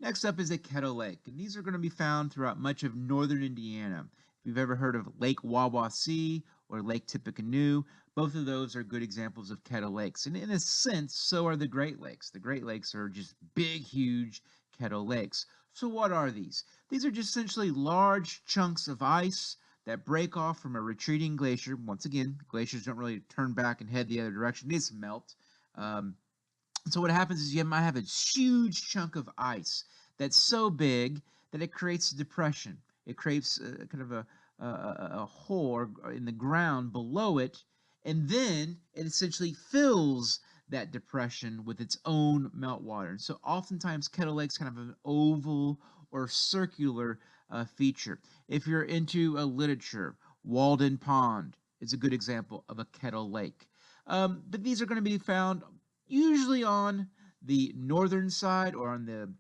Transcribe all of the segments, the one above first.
Next up is a Kettle Lake, and these are going to be found throughout much of northern Indiana. If you've ever heard of Lake Wawasee or Lake Tippecanoe, both of those are good examples of Kettle Lakes. And in a sense, so are the Great Lakes. The Great Lakes are just big, huge Kettle Lakes. So what are these? These are just essentially large chunks of ice that break off from a retreating glacier. Once again, glaciers don't really turn back and head the other direction. They just melt. Um, so what happens is you might have a huge chunk of ice that's so big that it creates a depression. It creates kind of a hole in the ground below it, and then it essentially fills that depression with its own meltwater. And so oftentimes Kettle Lake's kind of an oval or circular feature. If you're into literature, Walden Pond is a good example of a Kettle Lake. But these are going to be found usually on the northern side or on the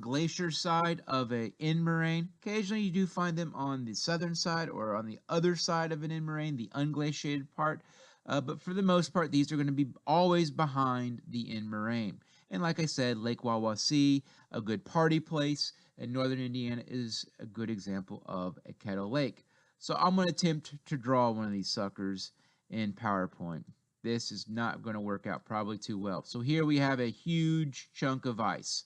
glacier side of a in moraine. Occasionally you do find them on the southern side or on the other side of an in moraine, the unglaciated part. But for the most part, these are going to be always behind the in moraine. And like I said, Lake Wawasee, a good party place, and northern Indiana is a good example of a Kettle Lake. So I'm going to attempt to draw one of these suckers in PowerPoint. This is not going to work out probably too well. So here we have a huge chunk of ice.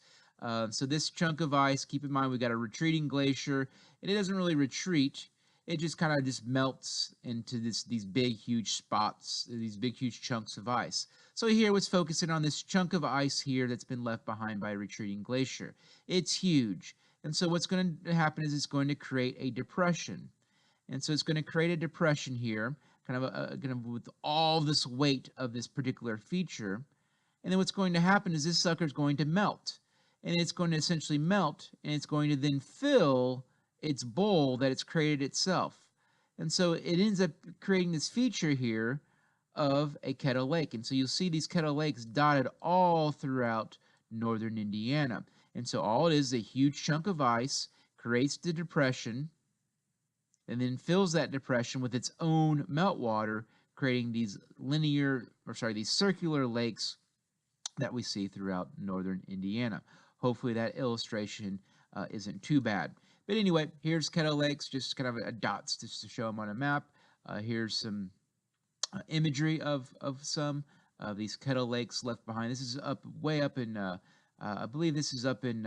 So this chunk of ice, keep in mind we got a retreating glacier, and it doesn't really retreat. It just kind of just melts into these big, huge spots, these big, huge chunks of ice. So here, it's focusing on this chunk of ice here that's been left behind by a retreating glacier. It's huge, and so what's going to happen is it's going to create a depression. And so it's going to create a depression here, kind of with all this weight of this particular feature. And then what's going to happen is this sucker is going to melt. And it's going to essentially melt, and it's going to then fill its bowl that it's created itself. And so it ends up creating this feature here of a Kettle Lake. And so you'll see these Kettle Lakes dotted all throughout northern Indiana. And so all it is a huge chunk of ice, creates the depression, and then fills that depression with its own meltwater, creating these these circular lakes that we see throughout northern Indiana. Hopefully that illustration isn't too bad. But anyway, here's Kettle Lakes, just kind of a dots just to show them on a map. Here's some imagery of some of these Kettle Lakes left behind. This is way up in, I believe this is up in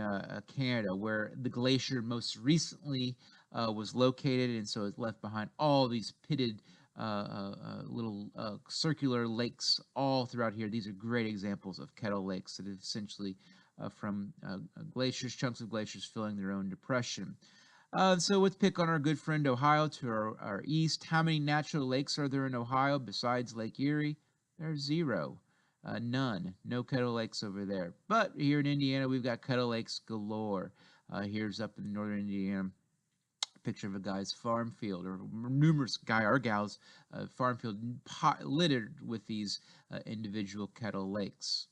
Canada, where the glacier most recently was located, and so it left behind all these pitted little circular lakes all throughout here. These are great examples of Kettle Lakes that are essentially from glaciers, chunks of glaciers filling their own depression. So let's pick on our good friend Ohio to our east. How many natural lakes are there in Ohio besides Lake Erie? There's zero. None. No Kettle Lakes over there. But here in Indiana, we've got Kettle Lakes galore. Here's up in northern Indiana, picture of a guy's farm field, or numerous guy or gals farm field littered with these individual Kettle Lakes.